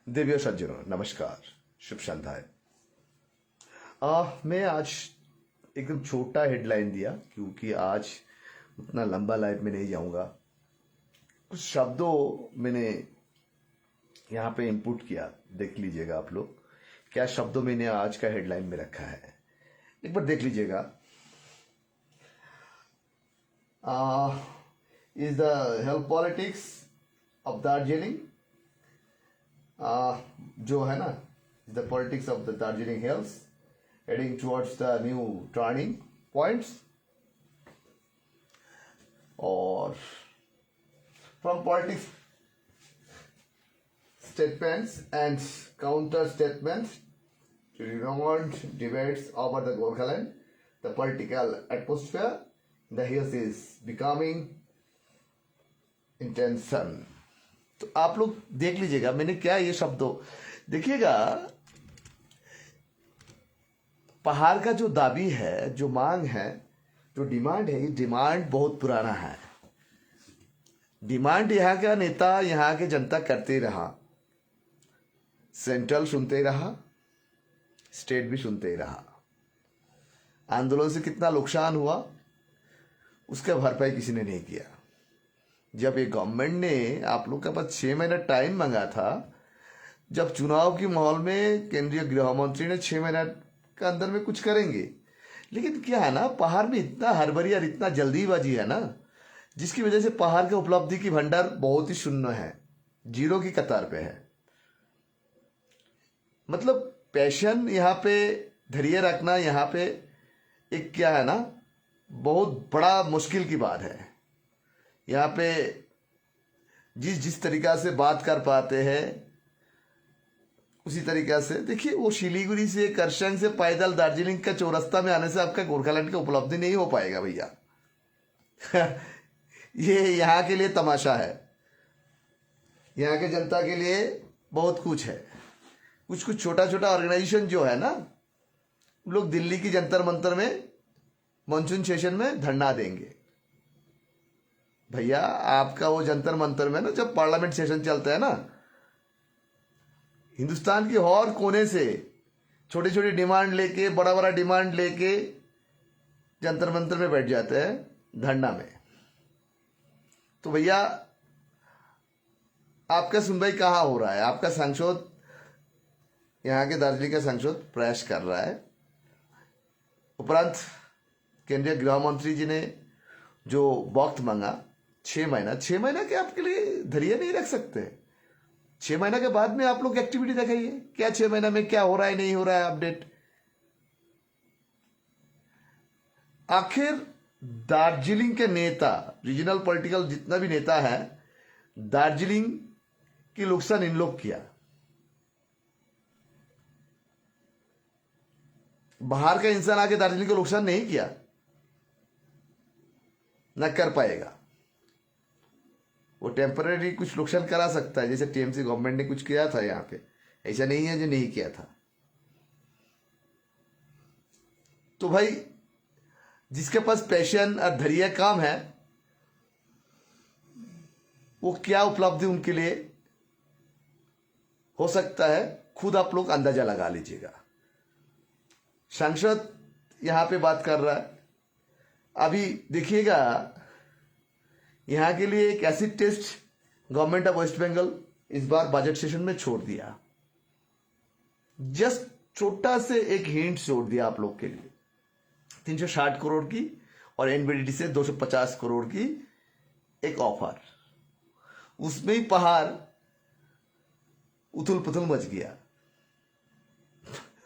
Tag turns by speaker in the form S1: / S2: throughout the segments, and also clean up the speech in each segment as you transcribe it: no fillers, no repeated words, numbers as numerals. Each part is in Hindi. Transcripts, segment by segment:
S1: देवियों सज्जनों नमस्कार, शुभ संध्याएं। मैं आज एकदम छोटा हेडलाइन दिया क्योंकि आज उतना लंबा लाइव में नहीं जाऊंगा। कुछ शब्दों मैंने यहाँ पे इनपुट किया, देख लीजिएगा आप लोग क्या शब्दों मैंने आज का हेडलाइन में रखा है, एक बार देख लीजिएगा। Is the health politics of Darjeeling, जो है ना, the politics of the Darjeeling hills heading towards the new turning points, और from politics statements and counter statements to renowned debates over the Gorkhaland, the political atmosphere in the hills is becoming intense. तो आप लोग देख लीजिएगा मैंने क्या ये शब्दों, देखिएगा पहाड़ का जो दाबी है, जो मांग है, जो डिमांड है, ये डिमांड बहुत पुराना है। डिमांड यहाँ का नेता, यहाँ के जनता करते रहा, सेंट्रल सुनते रहा, स्टेट भी सुनते ही रहा। आंदोलन से कितना नुकसान हुआ उसका भरपाई किसी ने नहीं किया। जब ये गवर्नमेंट ने आप लोग के पास 6 महीना टाइम मांगा था, जब चुनाव के माहौल में केंद्रीय गृह मंत्री ने 6 महीना के अंदर में कुछ करेंगे, लेकिन क्या है ना, पहाड़ में इतना हड़बड़ी और इतना जल्दीबाजी है ना, जिसकी वजह से पहाड़ के उपलब्धि की भंडार बहुत ही शून्य है, जीरो की कतार पे है। मतलब पैशन यहाँ पे धैर्य रखना यहाँ पे एक क्या है ना, बहुत बड़ा मुश्किल की बात है। यहाँ पे जिस तरीका से बात कर पाते हैं उसी तरीका से देखिए, वो शिलीगुड़ी से करसंग से पैदल दार्जिलिंग का चौरस्ता में आने से आपका गोरखालैंड की उपलब्धि नहीं हो पाएगा भैया। ये यहाँ के लिए तमाशा है, यहाँ के जनता के लिए बहुत कुछ है। कुछ छोटा छोटा ऑर्गेनाइजेशन जो है ना, लोग दिल्ली की जंतर मंतर में मानसून सेशन में धरना देंगे। भैया आपका वो जंतर मंतर में ना, जब पार्लियामेंट सेशन चलता है ना, हिंदुस्तान के हर कोने से छोटी छोटी डिमांड लेके, बड़ा बड़ा डिमांड लेके जंतर मंतर में बैठ जाते हैं धरना में। तो भैया आपका सुनवाई कहाँ हो रहा है? आपका सांसद, यहाँ के दार्जिलिंग का सांसद प्रयास कर रहा है। उपरांत केंद्रीय गृह मंत्री जी ने जो वक्त मांगा 6 महीना, 6 महीना के आपके लिए धैर्य नहीं रख सकते। 6 महीना के बाद में आप लोग एक्टिविटी दिखाइए, क्या 6 महीना में क्या हो रहा है, नहीं हो रहा है, अपडेट। आखिर दार्जिलिंग के नेता, रीजनल पॉलिटिकल जितना भी नेता है, दार्जिलिंग की नुकसान इन लोग किया। बाहर का इंसान आके दार्जिलिंग को नुकसान नहीं किया, न कर पाएगा। वो टेम्पररी कुछ नुकसान करा सकता है, जैसे टीएमसी गवर्नमेंट ने कुछ किया था यहाँ पे, ऐसा नहीं है जो नहीं किया था। तो भाई जिसके पास पैशन और धैर्य काम है, वो क्या उपलब्धि उनके लिए हो सकता है, खुद आप लोग अंदाजा लगा लीजिएगा। सांसद यहाँ पे बात कर रहा है। अभी देखिएगा, यहाँ के लिए एक acid test government of West Bengal इस बार बजट सेशन में छोड़ दिया। जस्ट छोटा से एक हिंट छोड़ दिया आप लोग के लिए, 360 करोड़ की और एनबीडीटी से 250 करोड़ की एक ऑफर। उसमें ही पहाड़ उथल पुथल मच गया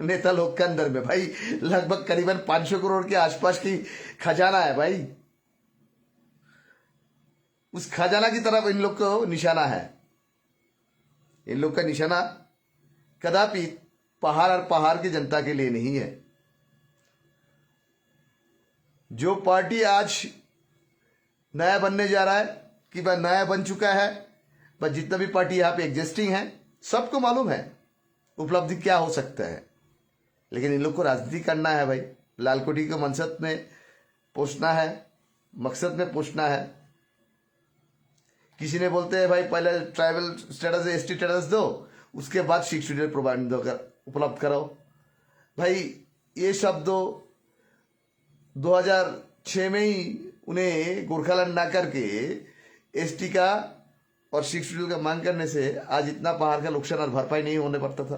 S1: नेता लोग के अंदर में। भाई लगभग करीबन 500 करोड़ के आसपास की खजाना है भाई। उस खजाना की तरफ इन लोग को निशाना है। इन लोग का निशाना कदापि पहाड़ और पहाड़ की जनता के लिए नहीं है। जो पार्टी आज नया बनने जा रहा है कि वह नया बन चुका है, बस जितना भी पार्टी यहाँ पे एग्जिस्टिंग है, सबको मालूम है उपलब्धि क्या हो सकता है। लेकिन इन लोग को राजनीति करना है भाई, लाल कोठी को मनसद में पहुंचना है, मकसद में पहुंचना है। किसी ने बोलते हैं भाई पहले ट्राइबल स्टेटस एसटी स्टेटस दो, उसके बाद शिक्षण प्रोवाइड उपलब्ध कराओ। भाई ये शब्द 2006 में ही उन्हें गोरखालैंड ना करके एसटी का और सिक्स शेड्यूल का मांग करने से आज इतना पहाड़ का नुकसान और भरपाई नहीं होने पड़ता था,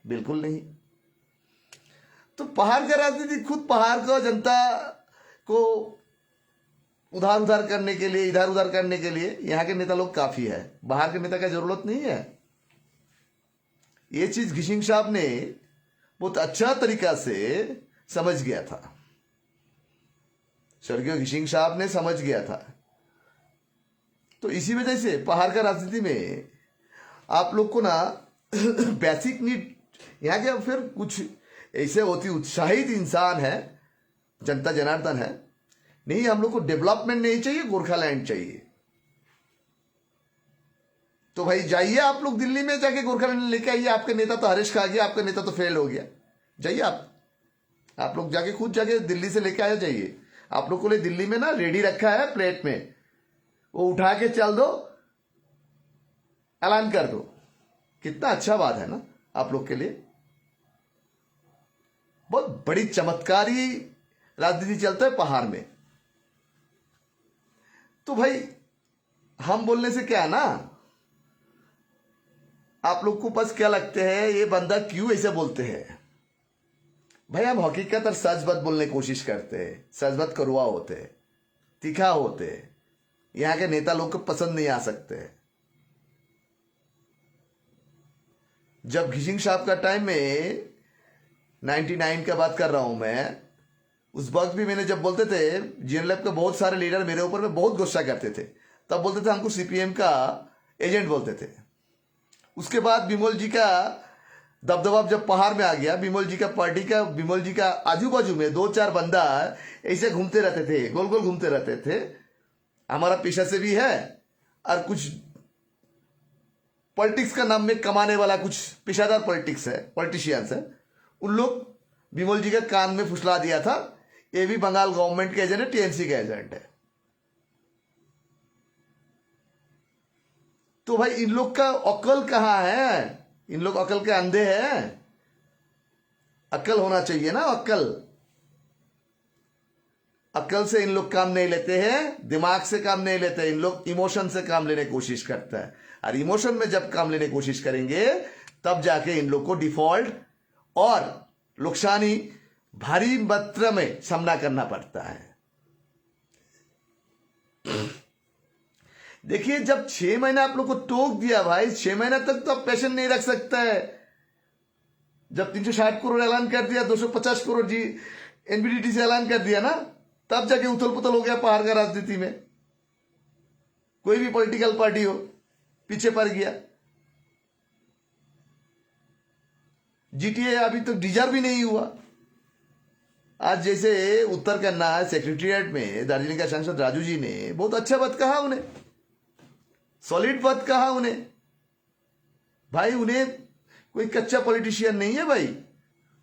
S1: बिल्कुल नहीं। तो पहाड़ का राजनीति खुद पहाड़ को जनता को उधार उधार करने के लिए, इधर उधर करने के लिए यहाँ के नेता लोग काफी है, बाहर के नेता का जरूरत नहीं है। ये चीज घिशिंग साहब ने बहुत अच्छा तरीका से समझ गया था, स्वर्गीय घिशिंग साहब ने समझ गया था। तो इसी वजह से पहाड़ का राजनीति में आप लोग को ना बेसिक नीड यहाँ के फिर कुछ ऐसे होती उत्साहित इंसान है, जनता जनार्दन है, नहीं हम लोग को डेवलपमेंट नहीं चाहिए, गोरखालैंड चाहिए। तो भाई जाइए आप लोग दिल्ली में जाके गोरखालैंड लेके आइए। आपके नेता तो हरीश खा गया, आपका नेता तो फेल हो गया, जाइए आप लोग जाके खुद जाके दिल्ली से लेके आए जाइए। आप लोग को लिए दिल्ली में ना रेडी रखा है प्लेट में, वो उठा के चल दो, ऐलान कर दो। कितना अच्छा बात है ना आप लोग के लिए। बहुत बड़ी चमत्कारी राजनीति चलता है पहाड़ में। तो भाई हम बोलने से क्या है ना, आप लोग को बस क्या लगते हैं ये बंदा क्यों ऐसे बोलते हैं। भाई हम हकीकत और सच बात बोलने की कोशिश करते हैं, सच बात कड़वा होते, तीखा होते, यहाँ के नेता लोग को पसंद नहीं आ सकते। जब घिशिंग साहब का टाइम में 99 का बात कर रहा हूं मैं, उस वक्त भी मैंने जब बोलते थे जीएनएलएफ के बहुत सारे लीडर मेरे ऊपर में बहुत गुस्सा करते थे, तब बोलते थे हमको सीपीएम का एजेंट बोलते थे। उसके बाद बिमल जी का दबदबा जब पहाड़ में आ गया, बिमल जी का पार्टी का, बिमल जी का आजू बाजू में 2-4 बंदा ऐसे घूमते रहते थे, गोल गोल घूमते रहते थे। हमारा पेशा से भी है और कुछ पॉलिटिक्स का नाम में कमाने वाला कुछ पेशादार पॉलिटिक्स है, पॉलिटिशियंस है, उन लोग बिमल जी के कान में फुसला दिया था ये भी बंगाल गवर्नमेंट के एजेंट है, टीएमसी का एजेंट है। तो भाई इन लोग का अकल कहां है, इन लोग अकल के अंधे हैं। अकल होना चाहिए ना, अकल से इन लोग काम नहीं लेते हैं, दिमाग से काम नहीं लेते, इन लोग इमोशन से काम लेने की कोशिश करता है। और इमोशन में जब काम लेने की कोशिश करेंगे तब जाके इन लोग को डिफॉल्ट और नुकसानी भारी मात्रा में सामना करना पड़ता है। देखिए जब 6 महीना आप लोग को टोक दिया भाई, 6 महीना तक तो आप पेशेंट नहीं रख सकता है। जब 360 करोड़ ऐलान कर दिया, 250 करोड़ जी एनबीडीटी से ऐलान कर दिया ना, तब जाके उथल पुथल हो गया पहाड़ का राजनीति में। कोई भी पॉलिटिकल पार्टी हो पीछे पड़ गया। जीटीए अभी तक डिजर्व भी नहीं हुआ। आज जैसे उत्तर करना सेक्रेटेरिएट में दार्जिलिंग का सांसद राजू जी ने बहुत अच्छा बात कहा, उन्हें सॉलिड बात कहा उन्हें। भाई उन्हें कोई कच्चा पॉलिटिशियन नहीं है भाई,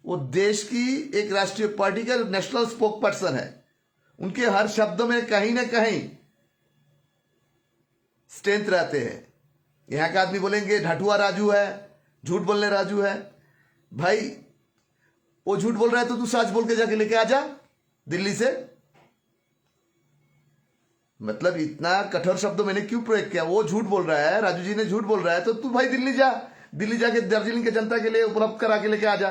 S1: वो देश की एक राष्ट्रीय पार्टी का नेशनल स्पोक पर्सन है। उनके हर शब्द में कहीं ना कहीं स्ट्रेंथ रहते हैं। यहां का आदमी बोलेंगे ढाटुआ राजू है, झूठ बोलने राजू है। भाई वो झूठ बोल रहा है तो तू सच बोल के जाके लेके आ जा दिल्ली से। मतलब इतना कठोर शब्दों मैंने क्यों प्रयोग किया, वो झूठ बोल रहा है, राजू जी ने झूठ बोल रहा है, तो तू भाई दिल्ली जा, दिल्ली जाके दार्जिलिंग के जनता के लिए उपलब्ध करा के लेके आ जा।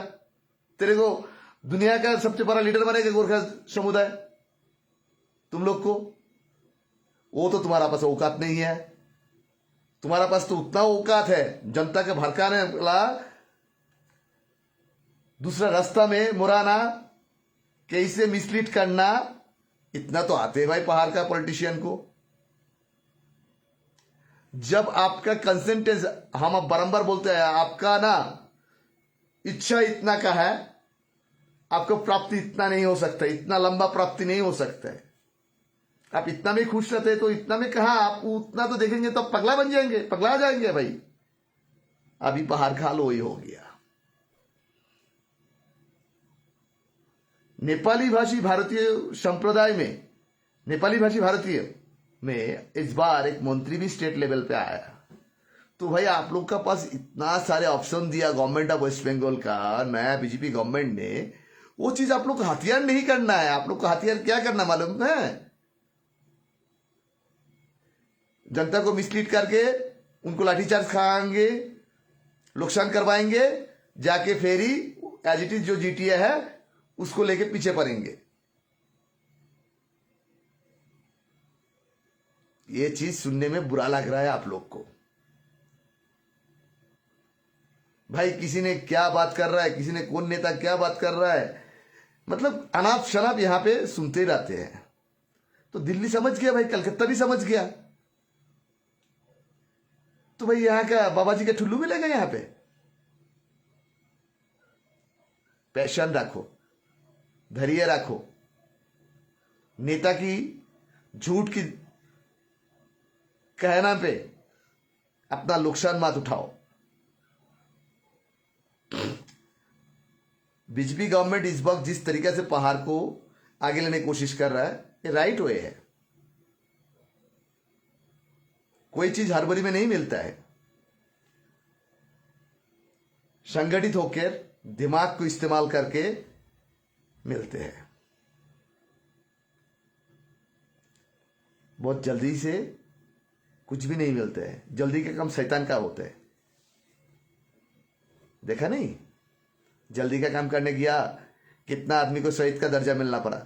S1: तेरे को दुनिया का सबसे बड़ा लीडर बनेगा गोरखा समुदाय तुम लोग को। वो तो तुम्हारा पास औकात नहीं है। तुम्हारा पास तो उतना औकात है जनता के भड़काने वाला, दूसरा रास्ता में मुराना, कैसे मिसलीड करना, इतना तो आते हैं भाई पहाड़ का पॉलिटिशियन को। जब आपका कंसेंटेंस, हम अब बारंबार बोलते हैं, आपका ना इच्छा इतना का है, आपको प्राप्ति इतना नहीं हो सकता, इतना लंबा प्राप्ति नहीं हो सकता है। आप इतना में खुश रहते हैं तो इतना में कहा आप उतना तो देखेंगे तो पगला बन जाएंगे, पगला जाएंगे भाई। अभी पहाड़ खाल वही हो गया। नेपाली भाषी भारतीय संप्रदाय में, नेपाली भाषी भारतीय में इस बार एक मंत्री भी स्टेट लेवल पे आया। तो भाई आप लोग का पास इतना सारे ऑप्शन दिया गवर्नमेंट ऑफ वेस्ट बंगाल का नया बीजेपी गवर्नमेंट ने, वो चीज आप लोग को हथियार नहीं करना है। आप लोग को हथियार क्या करना मालूम है? जनता को मिसलीड करके उनको लाठीचार्ज खाएंगे, नुकसान करवाएंगे, जाके फेरी एज इट इज जो जीटीए है उसको लेके पीछे पड़ेंगे। ये चीज सुनने में बुरा लग रहा है आप लोग को। भाई किसी ने क्या बात कर रहा है, किसी ने कौन नेता क्या बात कर रहा है, मतलब अनाप शनाप यहां पे सुनते रहते हैं। तो दिल्ली समझ गया भाई, कलकत्ता भी समझ गया, तो भाई यहां का बाबा जी का ठुल्लू मिलेगा। यहां पे पैशन रखो, धैर्य रखो, नेता की झूठ की कहना पे अपना नुकसान मत उठाओ। बीजेपी गवर्नमेंट इस वक्त जिस तरीके से पहाड़ को आगे लेने की कोशिश कर रहा है, ये राइट वे है। कोई चीज हड़बड़ी में नहीं मिलता है। संगठित होकर दिमाग को इस्तेमाल करके मिलते हैं। बहुत जल्दी से कुछ भी नहीं मिलते हैं। जल्दी के काम शैतान का होता है, देखा नहीं? जल्दी का काम करने गया, कितना आदमी को शहीद का दर्जा मिलना पड़ा।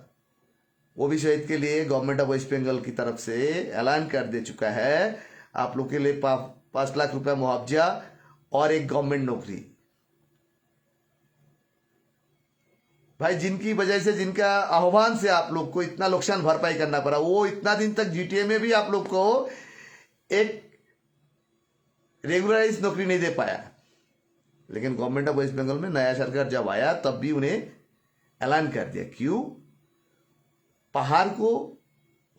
S1: वो भी शहीद के लिए गवर्नमेंट ऑफ वेस्ट बंगाल की तरफ से ऐलान कर दे चुका है, आप लोग के लिए 5 लाख रुपया मुआवजा और एक गवर्नमेंट नौकरी। भाई जिनकी वजह से, जिनका आह्वान से आप लोग को इतना नुकसान भरपाई करना पड़ा, वो इतना दिन तक जीटीए में भी आप लोग को एक रेगुलराइज नौकरी नहीं दे पाया। लेकिन गवर्नमेंट ऑफ वेस्ट बंगाल में नया सरकार जब आया तब भी उन्हें ऐलान कर दिया। क्यों? पहाड़ को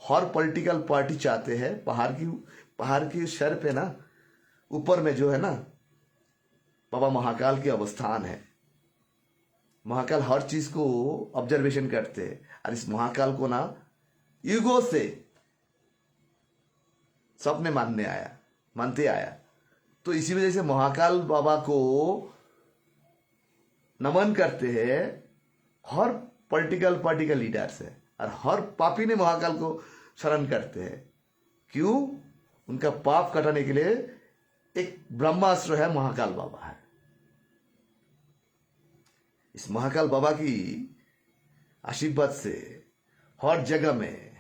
S1: हर पॉलिटिकल पार्टी चाहते हैं। पहाड़ की सर पे ना, ऊपर में जो है ना, बाबा महाकाल की अवस्थान है। महाकाल हर चीज को ऑब्जर्वेशन करते हैं, और इस महाकाल को ना ईगो से सबने मानते आया। तो इसी वजह से महाकाल बाबा को नमन करते हैं हर पॉलिटिकल पार्टी का लीडर्स है, और हर पापी ने महाकाल को शरण करते हैं। क्यों? उनका पाप कटाने के लिए एक ब्रह्मास्त्र है, महाकाल बाबा है। इस महाकाल बाबा की आशीर्वाद से हर जगह में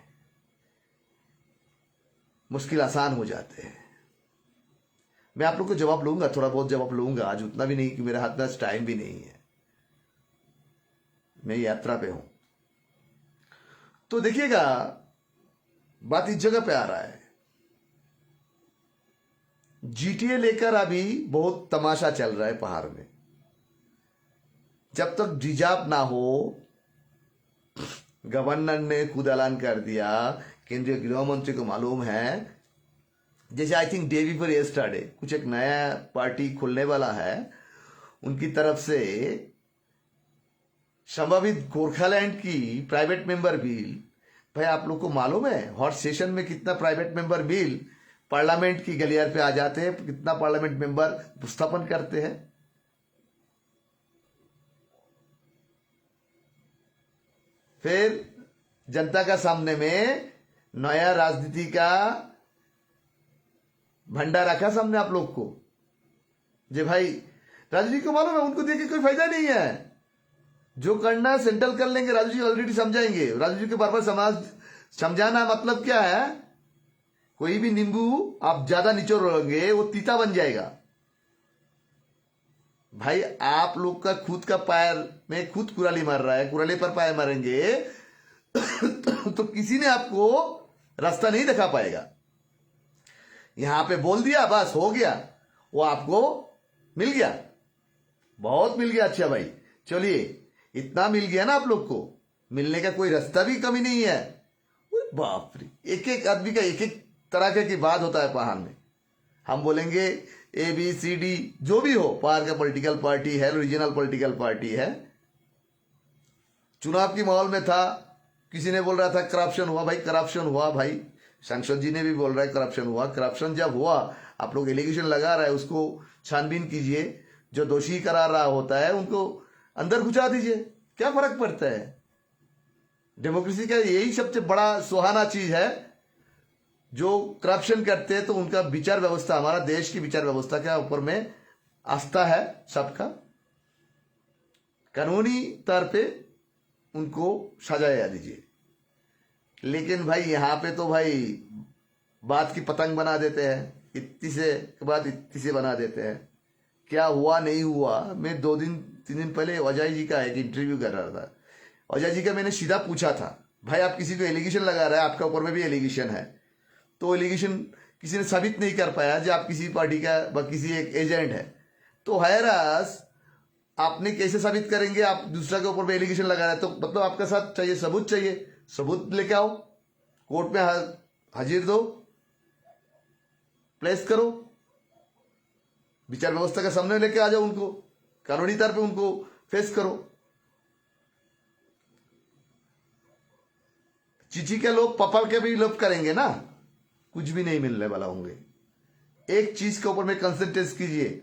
S1: मुश्किल आसान हो जाते हैं। मैं आप लोग को जवाब लूंगा, थोड़ा बहुत जवाब लूंगा आज, उतना भी नहीं कि मेरे हाथ में टाइम भी नहीं है, मैं यात्रा पे हूं। तो देखिएगा, बात इस जगह पे आ रहा है। जीटीए लेकर अभी बहुत तमाशा चल रहा है पहाड़ में। जब तक रिजर्व ना हो, गवर्नर ने खुद ऐलान कर दिया, केंद्रीय गृह मंत्री को मालूम है, जैसे I think day before yesterday कुछ एक नया पार्टी खुलने वाला है, उनकी तरफ से संभावित गोरखालैंड की प्राइवेट मेंबर बिल। भाई आप लोग को मालूम है हर सेशन में कितना प्राइवेट मेंबर बिल पार्लियामेंट की गलियार पे आ जाते हैं, कितना पार्लियामेंट मेंबर उपस्थापन करते हैं। फिर जनता का सामने में नया राजनीति का भंडार रखा सामने आप लोग को। जे भाई राजू को मालूम है, उनको देख के कोई फायदा नहीं है। जो करना सेंट्रल कर लेंगे, राजू जी ऑलरेडी समझाएंगे। राजू जी के बार बार समझाना मतलब क्या है? कोई भी नींबू आप ज्यादा निचोड़ोगे वो तीता बन जाएगा। भाई आप लोग का खुद का पैर में खुद कुराली मार रहा है, कुराली पर पैर मारेंगे तो किसी ने आपको रास्ता नहीं दिखा पाएगा। यहां पे बोल दिया, बस हो गया, वो आपको मिल गया, बहुत मिल गया। अच्छा भाई चलिए, इतना मिल गया ना आप लोग को, मिलने का कोई रास्ता भी कमी नहीं है। बाप रे, एक एक आदमी का एक एक तरह की बात होता है पहाड़ में। हम बोलेंगे ABCD जो भी हो, पहाड़ का पॉलिटिकल पार्टी है, रीजनल पॉलिटिकल पार्टी है। चुनाव की माहौल में था, किसी ने बोल रहा था करप्शन हुआ। भाई करप्शन हुआ भाई, सांसद जी ने भी बोल रहा है करप्शन हुआ। करप्शन जब हुआ, आप लोग एलिगेशन लगा रहा है, उसको छानबीन कीजिए, जो दोषी करार रहा होता है उनको अंदर घुसा दीजिए, क्या फर्क पड़ता है। डेमोक्रेसी का यही सबसे बड़ा सुहाना चीज है। जो करप्शन करते हैं तो उनका विचार व्यवस्था, हमारा देश की विचार व्यवस्था के ऊपर में आस्था है सबका, कानूनी तौर पे उनको सजाया दीजिए। लेकिन भाई यहाँ पे तो भाई बात की पतंग बना देते हैं, इतनी से के बाद इतनी से बना देते हैं। क्या हुआ नहीं हुआ, मैं 2-3 दिन पहले अजय जी का एक इंटरव्यू कर रहा था। अजय जी का मैंने सीधा पूछा था, भाई आप किसी को एलिगेशन लगा रहे हैं, आपका ऊपर में भी एलिगेशन है, तो एलिगेशन किसी ने साबित नहीं कर पाया जो आप किसी पार्टी का किसी एक एजेंट है, तो हैरास आपने कैसे साबित करेंगे। आप दूसरा के ऊपर में एलिगेशन लगा रहे हैं, तो मतलब आपके साथ चाहिए सबूत, चाहिए सबूत लेके आओ, कोर्ट में हाजिर दो, प्लेस करो, विचार व्यवस्था के सामने लेके आ जाओ, उनको कानूनी तौर पे उनको फेस करो। चिची के लोग पपल के भी लोग करेंगे ना, कुछ भी नहीं मिलने वाला होंगे। एक चीज के ऊपर में कंसंट्रेट कीजिए।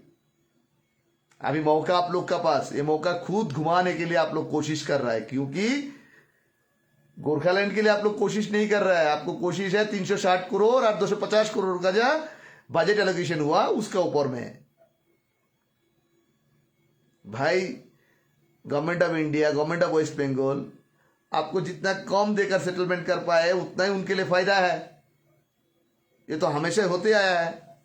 S1: अभी मौका आप लोग का पास, ये मौका खुद घुमाने के लिए आप लोग कोशिश कर रहा है, क्योंकि गोरखालैंड के लिए आप लोग कोशिश नहीं कर रहा है। आपको कोशिश है 360 करोड़ और 250 करोड़ का जो बजट एलोकेशन हुआ उसका ऊपर में। भाई government of India, government of West Bengal आपको जितना कम देकर सेटलमेंट कर पाए उतना ही उनके लिए फायदा है। ये तो हमेशा होते आया है,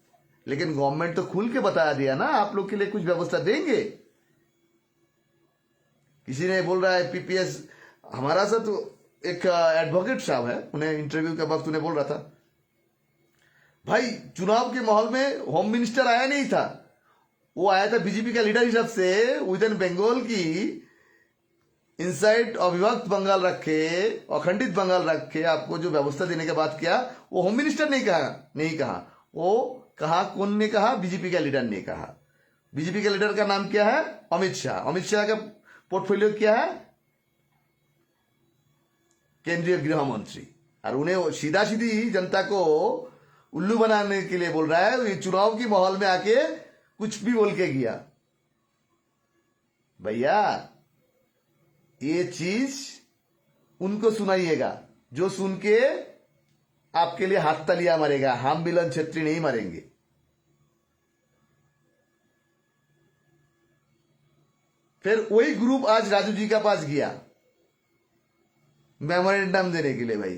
S1: लेकिन गवर्नमेंट तो खुल के बता दिया ना आप लोग के लिए कुछ व्यवस्था देंगे। किसी ने बोल रहा है पीपीएस, हमारा सा तो एक एडवोकेट साहब है, उन्हें इंटरव्यू के वक्त उन्हें बोल रहा था, भाई चुनाव के माहौल में होम मिनिस्टर आया नहीं था, वो आया था बीजेपी का लीडर हिसाब से विद इन बंगाल की इनसाइड अविभक्त बंगाल रखे, अखंडित बंगाल रखे, आपको जो व्यवस्था देने के बाद किया, वो होम मिनिस्टर नहीं कहा, वो कहा, कौन ने कहा, बीजेपी का लीडर ने कहा। बीजेपी के लीडर का नाम क्या है, अमित शाह। अमित शाह का पोर्टफोलियो क्या है, केंद्रीय गृह मंत्री। और उन्हें सीधा सीधी जनता को उल्लू बनाने के लिए बोल रहा है, ये चुनाव की माहौल में आके कुछ भी बोल के गया। भैया ये चीज उनको सुनाइएगा जो सुन के आपके लिए हाथ तालियां मारेगा, हम मिलन छेत्री नहीं मारेंगे। फिर वही ग्रुप आज राजू जी का पास गया मेमोरेंडम देने के लिए, भाई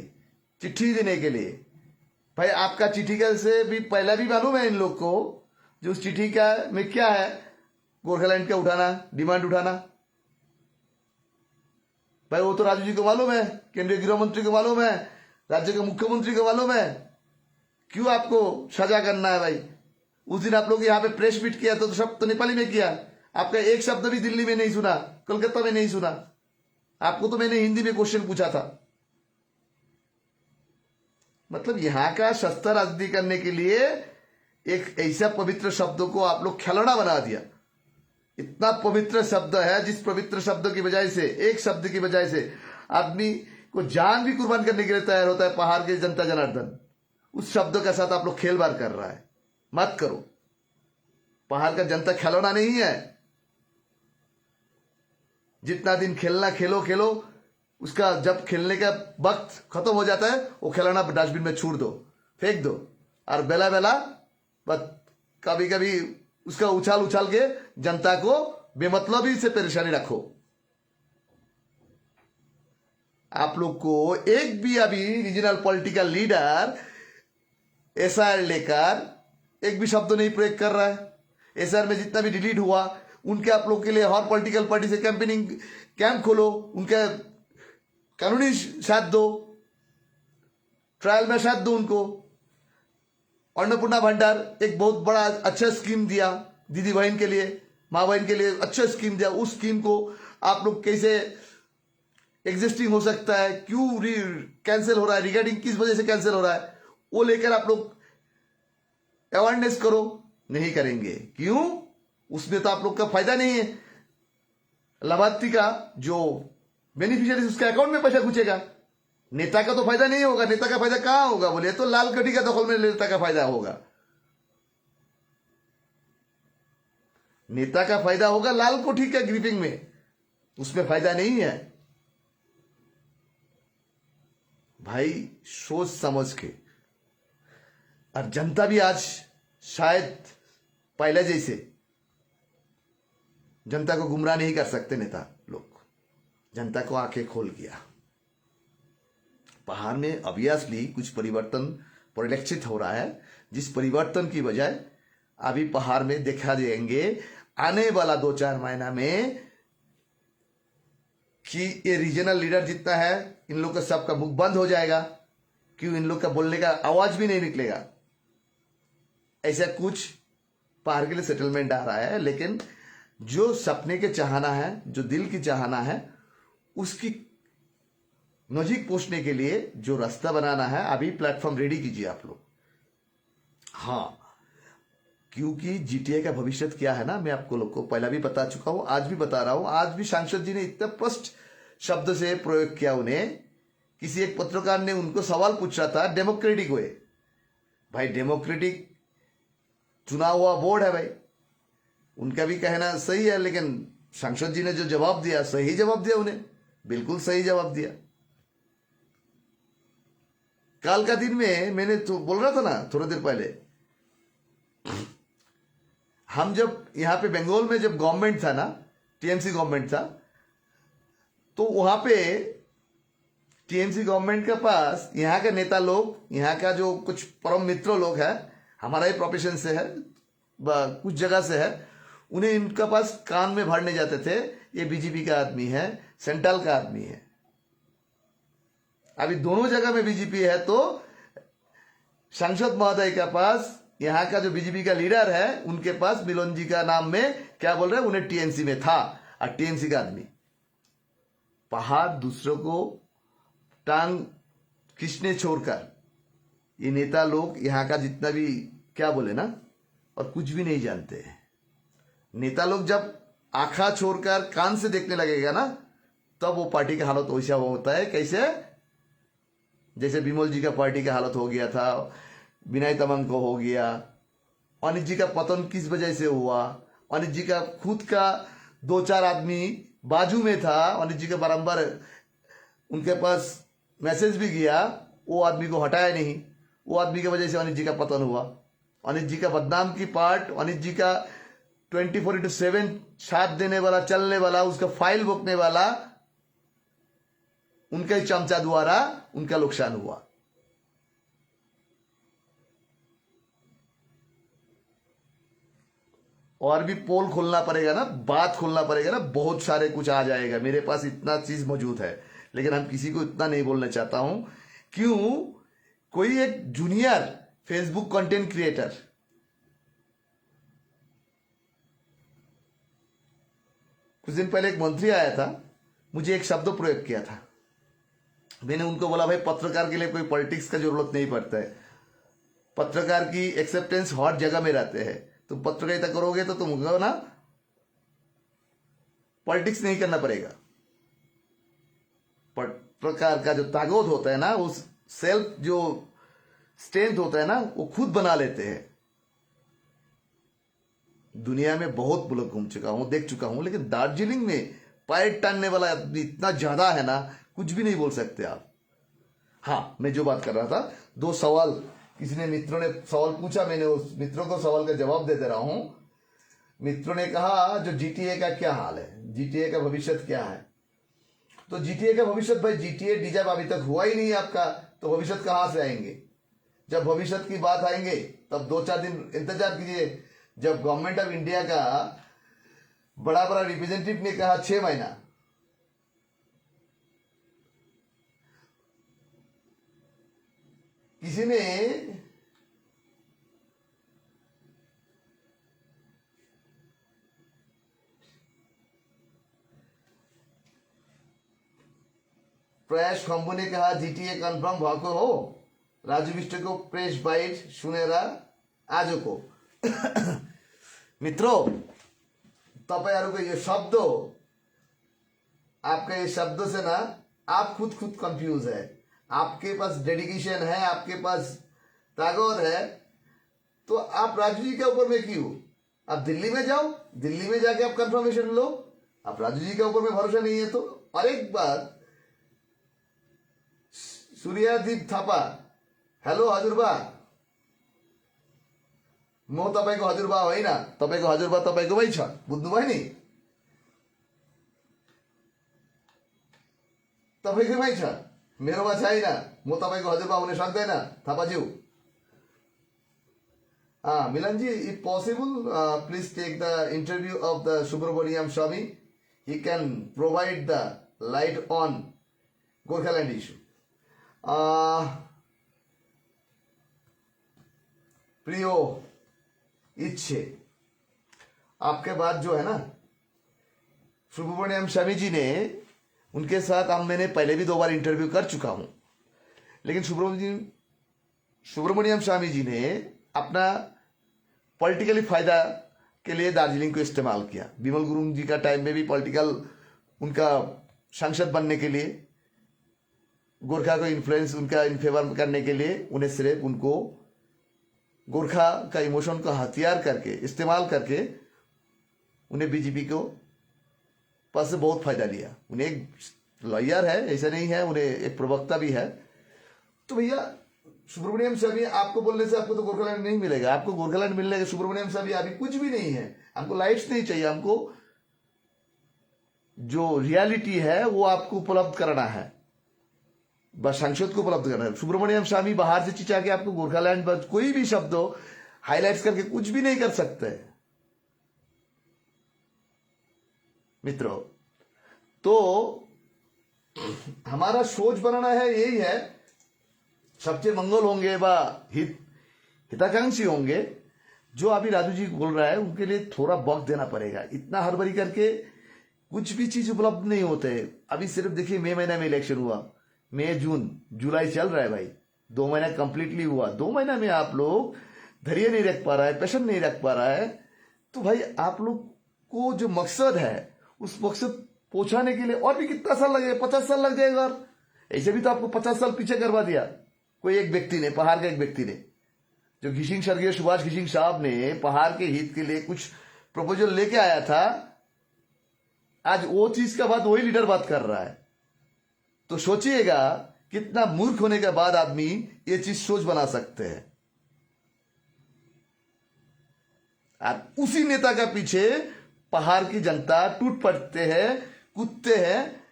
S1: चिट्ठी देने के लिए। भाई आपका चिट्ठी का से भी पहला भी मालूम है इन लोग को, जो उस चिट्ठी का में क्या है, गोरखालैंड का उठाना, डिमांड उठाना। भाई वो तो राजू जी को मालूम है, केंद्रीय गृह मंत्री को मालूम है, राज्य के मुख्यमंत्री को मालूम है। क्यों आपको सजा करना है भाई। उस दिन आप लोग यहाँ पे प्रेस मीट किया तो सब तो नेपाली में किया, आपका एक शब्द भी दिल्ली में नहीं सुना, कोलकाता में नहीं सुना। आपको तो मैंने हिंदी में क्वेश्चन पूछा था। मतलब यहाँ का सस्ता राजनीति करने के लिए एक ऐसा पवित्र शब्दों को आप लोग खिलौना बना दिया। इतना पवित्र शब्द है, जिस पवित्र शब्द की वजह से, एक शब्द की वजह से आदमी को जान भी कुर्बान करने के लिए तैयार होता है, पहाड़ के जनता जनार्दन। उस शब्द के साथ आप लोग खेलबार कर रहा है, मत करो। पहाड़ का जनता खिलौना नहीं है। जितना दिन खेलना खेलो, उसका जब खेलने का वक्त खत्म हो जाता है वो खिलौना डस्टबिन में छूट दो, फेंक दो। और बेला बस कभी कभी उसका उछाल के जनता को बेमतलबी से परेशानी रखो। आप लोग को एक भी अभी रीजनल पॉलिटिकल लीडर एसआर लेकर एक भी शब्द नहीं प्रयोग कर रहा है। एसआर में जितना भी डिलीट हुआ उनके आप लोग के लिए हर पॉलिटिकल पार्टी से कैंपेनिंग कैंप खोलो, उनका कानूनी साथ दो, ट्रायल में साथ दो उनको। अन्नपूर्णा भंडार एक बहुत बड़ा अच्छा स्कीम दिया दीदी बहन के लिए, माँ बहन के लिए अच्छा स्कीम दिया। उस स्कीम को आप लोग कैसे एग्जिस्टिंग हो सकता है, क्यों कैंसिल हो रहा है, रिगार्डिंग किस वजह से कैंसिल हो रहा है, वो लेकर आप लोग अवेयरनेस करो। नहीं करेंगे, क्यों? उसमें तो आप लोग का फायदा नहीं है। लाभार्थी का जो बेनिफिशियरी उसके अकाउंट में पैसा घुसेगा, नेता का तो फायदा नहीं होगा। नेता का फायदा कहां होगा बोले, तो लाल कटी का दखल में नेता का फायदा होगा। नेता का फायदा होगा लाल कोठी का ग्रिपिंग में, उसमें फायदा नहीं है। भाई सोच समझ के, और जनता भी आज शायद पहले जैसे जनता को गुमराह नहीं कर सकते नेता लोग। जनता को आंखें खोल गया। पहाड़ में ऑब्वियसली कुछ परिवर्तन परिलक्षित हो रहा है, जिस परिवर्तन की बजाय अभी पहाड़ में देखा जाएंगे आने वाला 2-4 महीना में कि ये रीजनल लीडर जितना है इन लोग का सबका मुख बंद हो जाएगा, क्यों इन लोग का बोलने का आवाज भी नहीं निकलेगा। ऐसा कुछ पहाड़ के लिए सेटलमेंट आ रहा है। लेकिन जो सपने के चाहना है, जो दिल की चाहना है, उसकी नजीक पहुंचने के लिए जो रास्ता बनाना है, अभी प्लेटफॉर्म रेडी कीजिए आप लोग। हाँ, क्योंकि जीटीए का भविष्य क्या है ना, मैं आपको लोग को पहला भी बता चुका हूं, आज भी बता रहा हूं। आज भी सांसद जी ने इतना स्पष्ट शब्द से प्रयोग किया। उन्हें किसी एक पत्रकार ने उनको सवाल पूछ रहा था डेमोक्रेटिक वे। भाई डेमोक्रेटिक चुना हुआ बोर्ड है भाई, उनका भी कहना सही है, लेकिन सांसद जी ने जो जवाब दिया, सही जवाब दिया, उन्हें बिल्कुल सही जवाब दिया। कल का दिन में मैंने तो बोल रहा था ना थोड़ी देर पहले, हम जब यहाँ पे बंगाल में जब गवर्नमेंट था ना, टीएमसी गवर्नमेंट था, तो वहां पे टीएमसी गवर्नमेंट के पास यहाँ के नेता लोग, यहाँ का जो कुछ परम मित्र लोग हैं, हमारा ही प्रोफेशन से है, कुछ जगह से है, उन्हें इनका पास कान में भरने जाते थे, ये बीजेपी का आदमी है, सेंट्रल का आदमी है। अभी दोनों जगह में बीजेपी है, तो सांसद महोदय के पास यहाँ का जो बीजेपी का लीडर है, उनके पास मिलोन जी का नाम में क्या बोल रहे हैं, उन्हें टीएमसी में था, और टीएमसी का आदमी। पहाड़ दूसरों को टांग खींचने छोड़कर ये नेता लोग यहाँ का जितना भी क्या बोले ना, और कुछ भी नहीं जानते हैं। नेता लोग जब आंखा छोड़कर कान से देखने लगेगा ना, तब वो पार्टी का हालत वैसा होता है। कैसे? जैसे विमल जी का पार्टी का हालत हो गया था, विनय तमंग को हो गया। अनित जी का पतन किस वजह से हुआ? अनित जी का खुद का 2-4 आदमी बाजू में था, अनित जी का बारंबार उनके पास मैसेज भी गया, वो आदमी को हटाया नहीं, वो आदमी की वजह से अनित जी का पतन हुआ। अनित जी का बदनाम की पार्ट, अनित जी का 24/7 साथ देने वाला, चलने वाला, उसका फाइल बोकने वाला, उनके चमचा द्वारा उनका नुकसान हुआ। और भी पोल खोलना पड़ेगा ना, बात खोलना पड़ेगा ना, बहुत सारे कुछ आ जाएगा। मेरे पास इतना चीज मौजूद है, लेकिन हम किसी को इतना नहीं बोलना चाहता हूं। क्यों? कोई एक जूनियर फेसबुक कंटेंट क्रिएटर कुछ दिन पहले, एक मंत्री आया था, मुझे एक शब्द प्रयोग किया था। मैंने उनको बोला, भाई पत्रकार के लिए कोई पॉलिटिक्स का जरूरत नहीं पड़ता है, पत्रकार की एक्सेप्टेंस हर जगह में रहते हैं। तुम पत्रकारिता करोगे तो तुमको ना पॉलिटिक्स नहीं करना पड़ेगा। पत्रकार का जो ताकत होता है ना, उस सेल्फ जो स्ट्रेंथ होता है ना, वो खुद बना लेते हैं। दुनिया में बहुत मुल्क घूम चुका हूं, देख चुका हूं, लेकिन दार्जिलिंग में पैर टानने वाला आदमी इतना ज्यादा है ना, कुछ भी नहीं बोल सकते आप। हाँ, मैं जो बात कर रहा था, 2 सवाल किसी ने, मित्रों ने सवाल पूछा, मैंने उस मित्रों को सवाल का जवाब दे रहा हूं। मित्रों ने कहा जो जीटीए का क्या हाल है, जीटीए का भविष्य क्या है? तो जीटीए का भविष्य, भाई जीटीए डिजाइन अभी तक हुआ ही नहीं आपका, तो भविष्य कहां से आएंगे? जब भविष्य की बात आएंगे तब 2-4 दिन इंतजार कीजिए। जब गवर्नमेंट ऑफ इंडिया का बड़ा बड़ा रिप्रेजेंटेटिव ने कहा 6 महीना, किसी ने प्रयास खंबू ने कहा जीटीए कन्फर्म भएको हो, राजू विष्ट को प्रेस बाइट सुनेर आजको मित्रों, तपाईहरुको यो शब्द, आपका ये शब्द से ना आप खुद कंफ्यूज है। आपके पास डेडिकेशन है, आपके पास ताकत है, तो आप राजू जी के ऊपर में क्यों? आप दिल्ली में जाओ, दिल्ली में जाके आप कंफर्मेशन लो। आप राजू जी के ऊपर में भरोसा नहीं है तो। और एक बात, सूर्यदीप थापा, हेलो हजुरबा, म तपाईँको हजुरबा होइन, तपाईँको हजुरबा तपाईँकोमै छ, बुझ्नुभयो नि? तपाईँकोमै छ, मेरोमा छैन। म तपाईँको हजुरबा हुन सक्दैन थापाज्यू। मिलन जी, if possible, please take the interview of the Subramaniam Swamy. He can provide the light on Gorkhaland issue. प्रियो इच्छे, आपके बाद जो है ना, सुब्रमण्यम स्वामी जी ने, उनके साथ मैंने पहले भी 2 बार इंटरव्यू कर चुका हूं, लेकिन सुब्रमण्यम स्वामी जी ने अपना पॉलिटिकली फायदा के लिए दार्जिलिंग को इस्तेमाल किया। विमल गुरुंग जी का टाइम में भी पॉलिटिकल उनका सांसद बनने के लिए, गोरखा को इन्फ्लुएंस उनका इन फेवर करने के लिए, उन्हें सिर्फ उनको गोरखा का इमोशन को हथियार करके, इस्तेमाल करके, उन्हें बीजेपी को पास से बहुत फायदा लिया। उन्हें एक लॉयर है, ऐसा नहीं है, उन्हें एक प्रवक्ता भी है। तो भैया सुब्रमण्यम स्वामी आपको बोलने से आपको तो गोरखालैंड नहीं मिलेगा। आपको गोरखालैंड मिलने का सुब्रमण्यम स्वामी अभी कुछ भी नहीं है। हमको लाइट्स नहीं चाहिए, हमको जो रियलिटी है वो आपको उपलब्ध कराना है, बस संसद को उपलब्ध करना है। सुब्रमण्यम स्वामी बाहर से चिचा के आपको गोरखालैंड बस कोई भी शब्द हो हाईलाइट्स करके कुछ भी नहीं कर सकते मित्रों। तो हमारा सोच बनाना है, यही है, सबसे मंगल होंगे व हिताकांक्षी होंगे। जो अभी राजू जी बोल रहा है उनके लिए थोड़ा वक्त देना पड़ेगा। इतना हड़बड़ी करके कुछ भी चीज उपलब्ध नहीं होते। अभी सिर्फ देखिए मई महीने में इलेक्शन हुआ, मई जून जुलाई चल रहा है भाई, 2 महीना कंप्लीटली हुआ। 2 महीना में आप लोग धैर्य नहीं रख पा रहा है, पेशेंस नहीं रख पा रहा है, तो भाई आप लोग को जो मकसद है उस मकसद पहुंचाने के लिए और भी कितना साल लगेगा? 50 साल लग जाएगा। और ऐसे भी तो आपको 50 साल पीछे करवा दिया कोई एक व्यक्ति ने, पहाड़ का एक व्यक्ति ने, जो घिसिंग स्वर्गीय सुभाष घिसिंग साहब ने पहाड़ के हित के लिए कुछ प्रपोजल लेके आया था। आज वो चीज का बात वही लीडर बात कर रहा है। तो सोचिएगा कितना मूर्ख होने के बाद आदमी ये चीज सोच बना सकते हैं। और उसी नेता का पीछे पहाड़ की जनता टूट पड़ते हैं, कूदते हैं।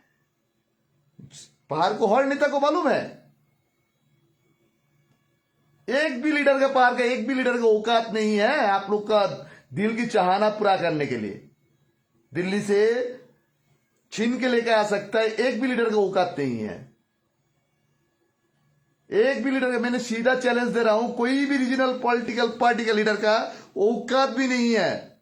S1: पहाड़ को हर नेता को मालूम है, एक भी लीडर का पहाड़ का एक भी लीडर का औकात नहीं है आप लोग का दिल की चाहना पूरा करने के लिए। दिल्ली से छीन के लेकर आ सकता है, एक भी लीडर का औकात नहीं है। एक भी लीडर का, मैंने सीधा चैलेंज दे रहा हूं, कोई भी रीजनल पॉलिटिकल पार्टी का लीडर का औकात भी नहीं है।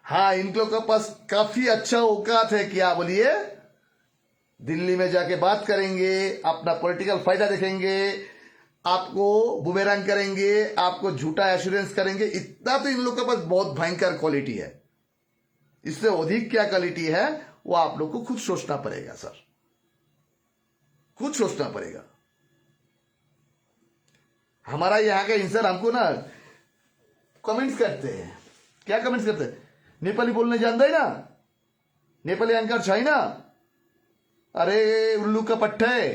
S1: हाँ, इन लोगों के पास काफी अच्छा औकात है। क्या बोलिए? दिल्ली में जाके बात करेंगे, अपना पॉलिटिकल फायदा देखेंगे, आपको बुमेरंग करेंगे, आपको झूठा एश्योरेंस करेंगे। इतना तो इन लोगों के पास बहुत भयंकर क्वालिटी है। इससे अधिक क्या क्वालिटी है वो आप लोग को खुद सोचना पड़ेगा सर, खुद सोचना पड़ेगा। हमारा यहाँ का इंसान हमको ना कमेंट्स करते हैं। क्या कमेंट्स करते हैं? नेपाली बोलने जानता है ना, नेपाली एंकर छै ना। अरे उल्लू का पट्टे,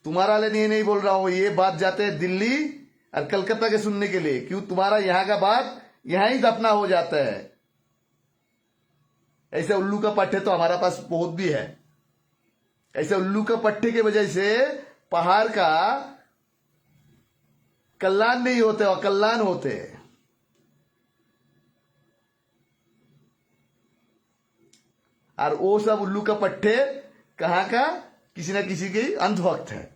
S1: तुम्हारा लिए नहीं बोल रहा हूं। ये बात जाते हैं दिल्ली और कलकत्ता के सुनने के लिए, क्यों? तुम्हारा यहां का बात यहां ही दफना हो जाता है। ऐसे उल्लू का पट्टे तो हमारा पास बहुत भी है। ऐसे उल्लू का पट्टे की वजह से पहाड़ का कल्याण नहीं होते, अकल्याण होते। और वो सब उल्लू का पट्टे कहां का? किसी ना किसी के अंधभक्त है।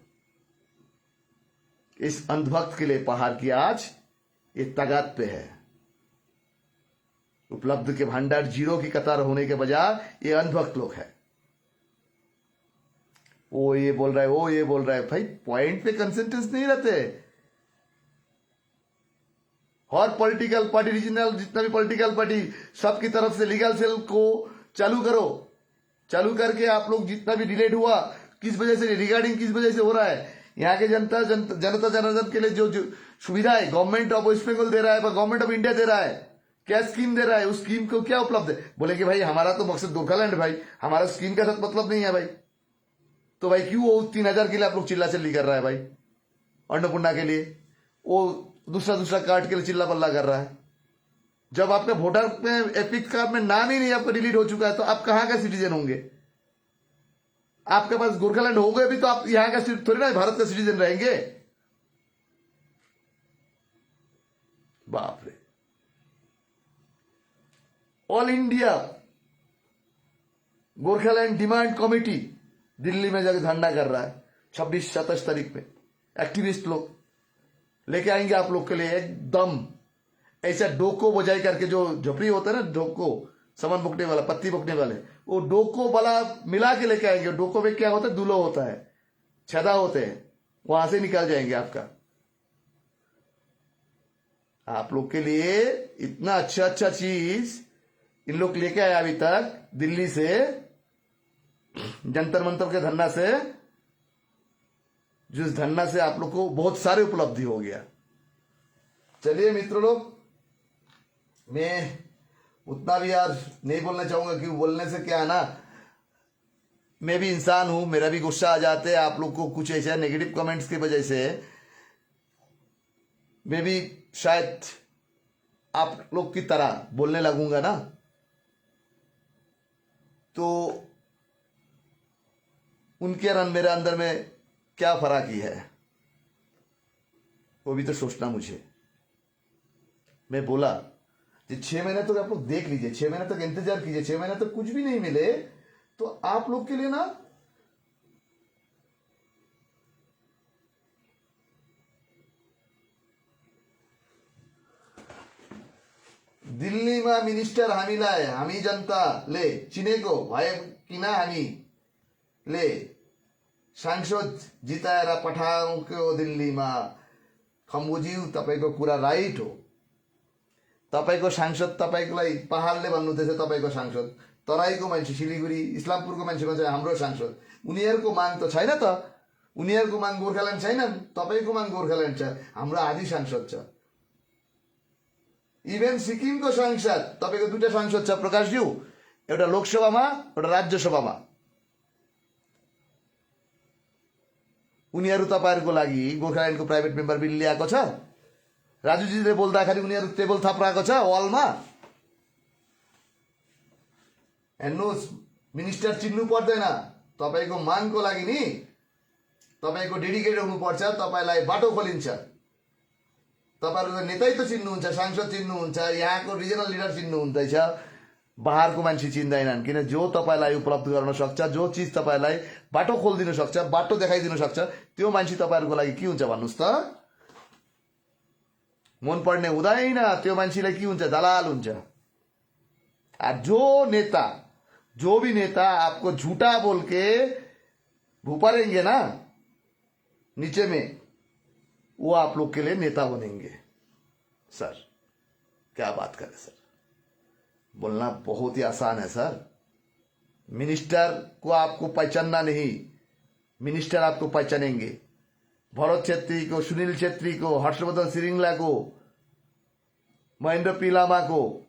S1: इस अंधभक्त के लिए पहाड़ की आज ये ताकत पे है। उपलब्ध के भंडार जीरो की कतार होने के बजाय ये अंधभक्त लोग है। वो ये बोल रहा है, वो ये बोल रहा है। भाई पॉइंट पे कंसेंट्रेट नहीं रहते। और पॉलिटिकल पार्टी, रीजनल जितना भी पॉलिटिकल पार्टी, सबकी तरफ से लीगल सेल को चालू करो। चालू करके आप लोग जितना भी डिलेट हुआ किस वजह से, रिगार्डिंग किस वजह से हो रहा है, यहाँ के जनता जनार्दन के लिए जो सुविधा है गवर्नमेंट ऑफ वेस्ट बंगाल दे रहा है, गवर्नमेंट ऑफ इंडिया दे रहा है, क्या स्कीम दे रहा है, उस स्कीम को क्या उपलब्ध है। बोले कि भाई हमारा तो मकसद गोरखालैंड है भाई, हमारा स्कीम का साथ मतलब नहीं है भाई। तो भाई क्यों वो 3,000 के लिए आप लोग चिल्ला चिल्ली कर रहा है भाई, अन्नपूर्णा के लिए वो दूसरा कार्ड के लिए चिल्ला पल्ला कर रहा है। जब आपका वोटर में एपिक कार्ड में नाम ही नहीं आपका डिलीट हो चुका है तो आप कहां का सिटीजन होंगे। आपके पास गोरखालैंड हो गए भी तो आप यहां का थोड़ी ना भारत का सिटीजन रहेंगे। बाप रे, all India Gorkhaland demand committee Delhi में जाकर धरना कर रहा है 26-27 तारीख में। एक्टिविस्ट लोग लेके आएंगे आप लोग के लिए एकदम ऐसा डोको बजाई करके, जो झोपड़ी होता है ना डोको, सामान बुकने वाला, पत्ती बुकने वाले, वो डोको वाला मिला के लेके आएंगे। डोको में क्या होता है, दूल्हो होता है, छदा होते हैं, वहां से निकल जाएंगे आपका। आप लोग के लिए इतना अच्छा चीज इन लोग लेके आए अभी तक दिल्ली से, जंतर मंतर के धरना से, जिस धरना से आप लोग को बहुत सारे उपलब्धि हो गया। चलिए मित्रों लोग, मैं उतना भी यार नहीं बोलना चाहूंगा क्योंकि बोलने से क्या है ना, मैं भी इंसान हूं, मेरा भी गुस्सा आ जाते हैं आप लोग को कुछ ऐसा नेगेटिव कमेंट्स की वजह से। मैं भी शायद आप लोग की तरह बोलने लगूंगा ना, तो उनके और मेरे अंदर में क्या फर्क ही है वो भी तो सोचना मुझे। मैं बोला कि 6 महीने तक आप लोग देख लीजिए, 6 महीने तक इंतजार कीजिए, 6 महीने तक कुछ भी नहीं मिले तो आप लोग के लिए ना दिल्लीमा मिनिस्टर हामीलाई, हामी जनताले चिनेको भए किन हामीले सांसद जिताएर पठाउँको दिल्लीमा। खम्बुज्यू तपाईँको कुरा राइट हो, तपाईँको सांसद तपाईँलाई पहाडले भन्नुहुँदैछ, तपाईँको सांसद तराईको मान्छे, सिलिगुडी इस्लामपुरको मान्छे भन्छ हाम्रो सांसद। उनीहरूको माग त छैन त, उनीहरूको माग गोर्खाल्यान्ड छैन, तपाईँको माग गोर्खाल्यान्ड छ, हाम्रो आधी सांसद छ। इभेन सिक्किमको सांसद तपाईँको 2टा सांसद छ प्रकाशज्यू, एउटा लोकसभामा एउटा राज्यसभामा। उनीहरू तपाईँहरूको लागि गोर्खाल्यान्डको प्राइभेट मेम्बर बिल ल्याएको छ। राजुजीले बोल्दाखेरि उनीहरू टेबल थप्राएको छ वालमा। हेर्नुहोस्, मिनिस्टर चिन्नु पर्दैन, तपाईँको मागको लागि नि तपाईँको डेडिकेटेड हुनुपर्छ, तपाईँलाई बाटो खोलिन्छ। तपाईँहरूको नेतै त चिन्नुहुन्छ, सांसद चिन्नुहुन्छ, यहाँको रिजनल लिडर चिन्नुहुँदैछ, बाहरको मान्छे चिन्दैनन्। किन जो तपाईँलाई उपलब्ध गर्न सक्छ, जो चिज तपाईँलाई बाटो खोलिदिन सक्छ, बाटो देखाइदिन सक्छ, त्यो मान्छे तपाईँहरूको लागि के हुन्छ भन्नुहोस् त? मन पर्ने हुँदैन, त्यो मान्छेलाई के हुन्छ, दलाल हुन्छ। जो भी नेता आपको झूठा बोल के भूपारेंगे ना नीचे में, वो आप लोग के लिए नेता बनेंगे। सर क्या बात करें सर, बोलना बहुत ही आसान है सर। मिनिस्टर को आपको पहचानना नहीं, मिनिस्टर आपको पहचानेंगे। भरत छेत्री को, सुनील छेत्री को, हर्षवर्धन श्रृंगला को, महेंद्र पी लामा को,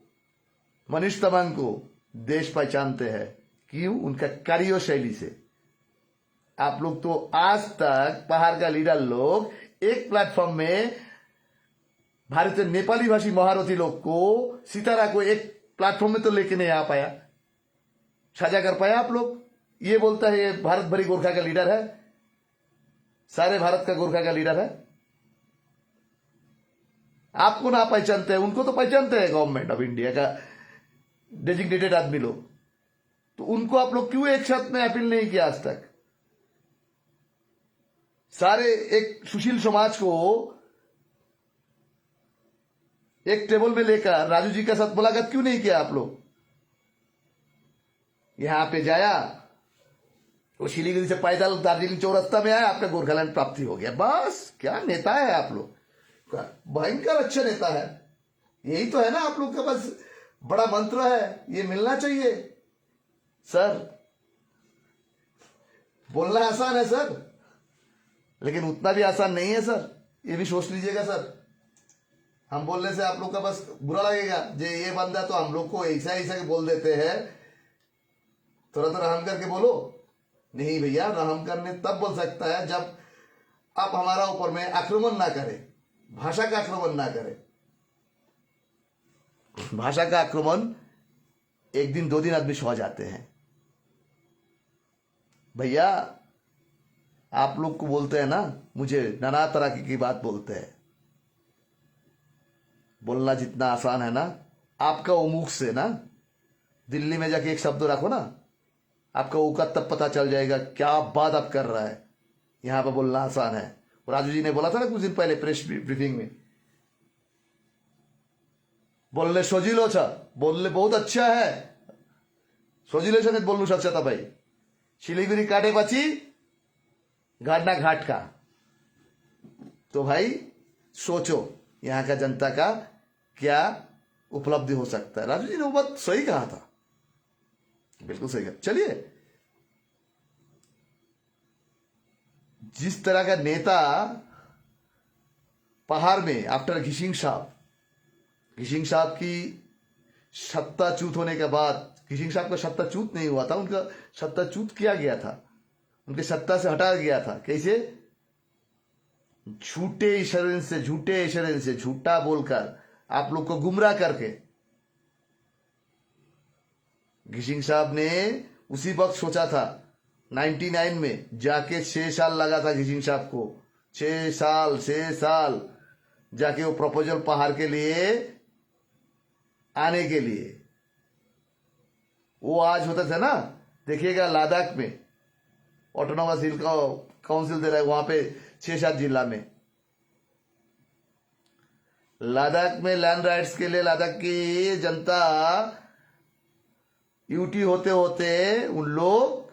S1: मनीष तमांग को देश पहचानते हैं। क्यों? उनका कार्यशैली से। आप लोग तो आज तक पहाड़ का लीडर लोग एक प्लेटफॉर्म में भारतीय नेपाली भाषी महारथी लोग को, सितारा को एक प्लेटफॉर्म में तो लेके नहीं आ पाया, साझा कर पाया। आप लोग ये बोलता है ये भारत भरी गोरखा का लीडर है, सारे भारत का गोरखा का लीडर है। आपको ना पहचानते हैं, उनको तो पहचानते हैं गवर्नमेंट ऑफ इंडिया का डेजिग्नेटेड आदमी लोग। तो उनको आप लोग क्यों एक साथ में अपील नहीं किया आज तक? सारे एक सुशील समाज को एक टेबल में लेकर राजू जी के साथ मुलाकात क्यों नहीं किया आप लोग? यहां पे जाया, वो सिलीगुड़ी से पैदल दार्जिलिंग चौरास्ता में आया, आपका गोरखालैंड प्राप्ति हो गया। बस क्या नेता है आप लोग, भयंकर अच्छा नेता है। यही तो है ना आप लोग का बस बड़ा मंत्र है, ये मिलना चाहिए। सर बोलना आसान है सर, लेकिन उतना भी आसान नहीं है सर, ये भी सोच लीजिएगा सर। हम बोलने से आप लोग का बस बुरा लगेगा, ये बंदा तो हम लोग को ऐसा ऐसा के बोल देते हैं, थोड़ा तो रहम करके बोलो। नहीं भैया, रहम करने तब बोल सकता है जब आप हमारा ऊपर में आक्रमण ना करें, भाषा का आक्रमण ना करें। भाषा का आक्रमण एक दिन 2 दिन आदमी सह जाते हैं। भैया आप लोग को बोलते हैं ना, मुझे नाना तरह की बात बोलते हैं। बोलना जितना आसान है ना, आपका मुख से ना दिल्ली में जाके एक शब्द रखो ना, आपका औकात तब पता चल जाएगा क्या बात आप कर रहा है। यहां पर बोलना आसान है। राजू जी ने बोला था ना कुछ दिन पहले प्रेस ब्रीफिंग में, बोलने सोजिलो छा, बोलने बहुत अच्छा है, सोजिलो संगे बोलने अच्छा था भाई। शिलीगुड़ी काटे पाची घाटना घाट का। तो भाई सोचो यहां का जनता का क्या उपलब्धि हो सकता है। राजू जी ने वो बात सही कहा था, बिल्कुल सही कहा। चलिए, जिस तरह का नेता पहाड़ में आफ्टर घिशिंग साहब की सत्ताच्युत होने के बाद, घिशिंग साहब का सत्ताच्युत नहीं हुआ था, उनका सत्ताच्युत किया गया था, उनके सत्ता से हटा गया था। कैसे? झूठे इशारे से झूठा बोलकर आप लोग को गुमराह करके। घिशिंग साहब ने उसी वक्त सोचा था 99 में जाके 6 साल लगा था घिशिंग साहब को, 6 साल जाके वो प्रपोजल पहाड़ के लिए आने के लिए। वो आज होता था ना, देखिएगा लद्दाख में ऑटोनोमस हिल का काउंसिल दे रहा है, वहां पे 6-7 जिला में लद्दाख में लैंड राइट्स के लिए लद्दाख की जनता यूटी होते होते उन लोग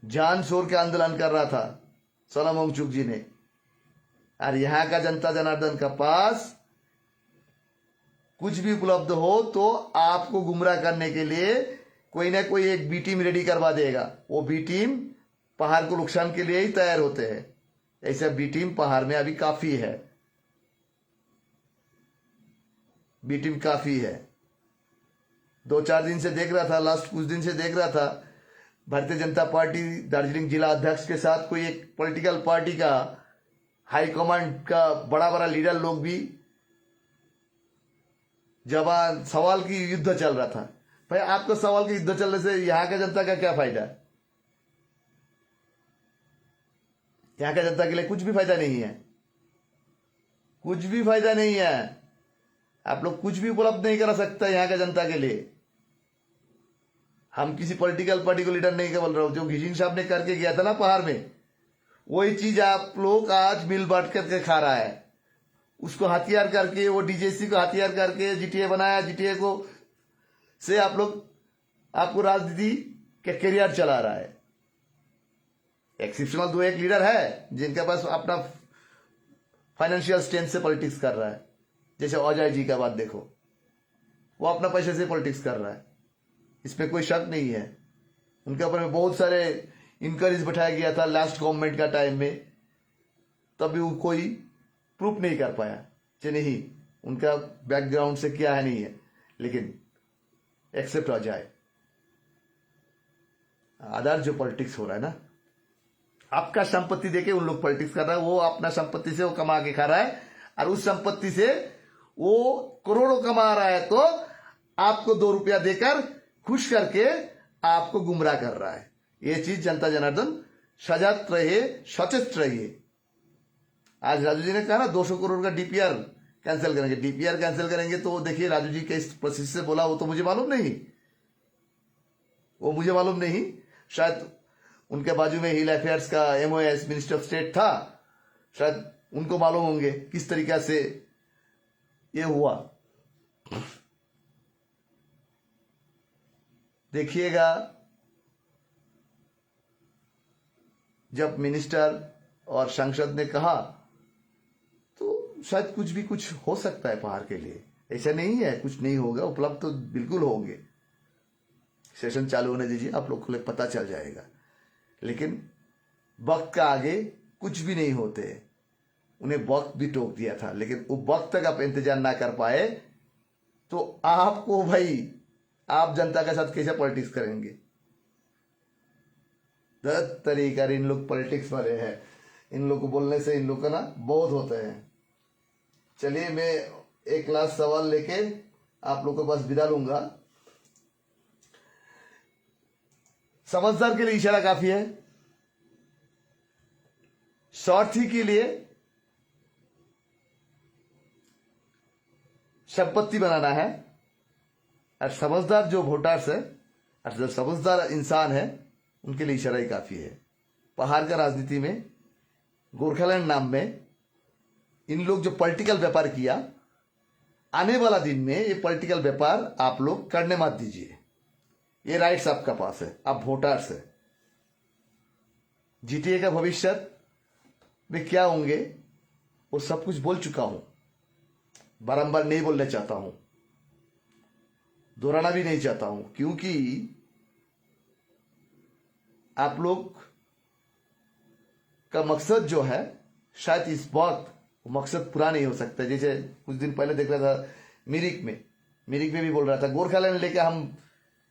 S1: जान छोड़ के आंदोलन कर रहा था सोनम वांगचुक जी ने। और यहां का जनता जनार्दन का पास कुछ भी उपलब्ध हो तो आपको गुमराह करने के लिए कोई ना कोई एक बी टीम रेडी करवा देगा। वो बी टीम पहाड़ को नुकसान के लिए ही तैयार होते हैं। ऐसा बी टीम पहाड़ में अभी काफी है, बी टीम काफी है। 2-4 दिन से देख रहा था, लास्ट कुछ दिन से देख रहा था, भारतीय जनता पार्टी दार्जिलिंग जिला अध्यक्ष के साथ कोई एक पॉलिटिकल पार्टी का हाई कमांड का बड़ा लीडर लोग भी जवान सवाल की युद्ध चल रहा था। भाई आपका सवाल की युद्ध चलने से यहां का जनता का क्या फायदा है? यहां का जनता के लिए कुछ भी फायदा नहीं है, कुछ भी फायदा नहीं है। आप लोग कुछ भी उपलब्ध नहीं करा सकता यहां का जनता के लिए। हम किसी पॉलिटिकल पार्टी को लीडर नहीं बोल रहा हूं, जो घिशिंग साहब ने करके गया था ना पहाड़ में, वही चीज आप लोग आज मिल बांट करके खा रहा है। उसको हथियार करके, वो डीजेसी को हथियार करके जीटीए बनाया, जीटीए को से आप लोग आपको राजनीति के करियर चला रहा है। एक्सेप्शनल 2-1 लीडर है जिनके पास अपना फाइनेंशियल स्ट्रेंथ से पॉलिटिक्स कर रहा है, जैसे अजय जी का बात देखो, वो अपना पैसे से पॉलिटिक्स कर रहा है, इसमें कोई शक नहीं है। उनके ऊपर में बहुत सारे इंक्वायरीज बैठाया गया था लास्ट गवर्नमेंट का टाइम में, तभी वो कोई प्रूफ नहीं कर पाया कि नहीं उनका बैकग्राउंड से क्या है नहीं है। लेकिन एक्सेप्ट आ जाए अदर जो पॉलिटिक्स हो रहा है ना, आपका संपत्ति देके उन लोग पॉलिटिक्स कर रहा है, वो अपना संपत्ति से वो कमा के खा रहा है, और उस संपत्ति से वो करोड़ों कमा रहा है, तो आपको 2 रुपया देकर खुश करके आपको गुमराह कर रहा है। ये चीज जनता जनार्दन सजग रहिए, सचेत रहिए। आज राजू जी ने कहा ना 200 करोड़ का डीपीआर कैंसिल करेंगे, डीपीआर कैंसिल करेंगे, तो देखिए राजू जी किस प्रोसेस से बोला वो तो मुझे मालूम नहीं, शायद उनके बाजू में हिल अफेयर्स का MOS मिनिस्टर ऑफ स्टेट था, शायद उनको मालूम होंगे किस तरीका से ये हुआ। देखिएगा जब मिनिस्टर और सांसद ने कहा तो शायद कुछ हो सकता है पहाड़ के लिए। ऐसा नहीं है कुछ नहीं होगा, उपलब्ध तो बिल्कुल होंगे। सेशन चालू होने दीजिए, आप लोग को पता चल जाएगा। लेकिन वक्त का आगे कुछ भी नहीं होते। उन्हें वक्त भी टोक दिया था, लेकिन वो वक्त तक आप इंतजार ना कर पाए तो आपको भाई, आप जनता के साथ कैसे पॉलिटिक्स करेंगे? 10 तरीका इन लोग पॉलिटिक्स वाले हैं। इन लोग को बोलने से इन लोग का ना बहुत होता है। चलिए, मैं एक लास्ट सवाल लेके आप लोग को बस विदा लूंगा। समझदार के लिए इशारा काफी है, स्वार्थी के लिए संपत्ति बनाना है, और समझदार जो वोटर्स है और जो समझदार इंसान है उनके लिए इशारा ही काफी है। पहाड़ का राजनीति में, गोरखालैंड नाम में इन लोग जो पॉलिटिकल व्यापार किया, आने वाला दिन में ये पॉलिटिकल व्यापार आप लोग करने मत दीजिए। ये राइट्स आपका पास है, आप वोटर्स है। जीटीए का भविष्य में क्या होंगे वो सब कुछ बोल चुका हूं, बारंबार नहीं बोलना चाहता हूं, दोहराना भी नहीं चाहता हूं, क्योंकि आप लोग का मकसद जो है शायद इस वक्त वो मकसद पूरा नहीं हो सकता। जैसे कुछ दिन पहले देख रहा था मिरिक में भी बोल रहा था गोरखालैंड लेके हम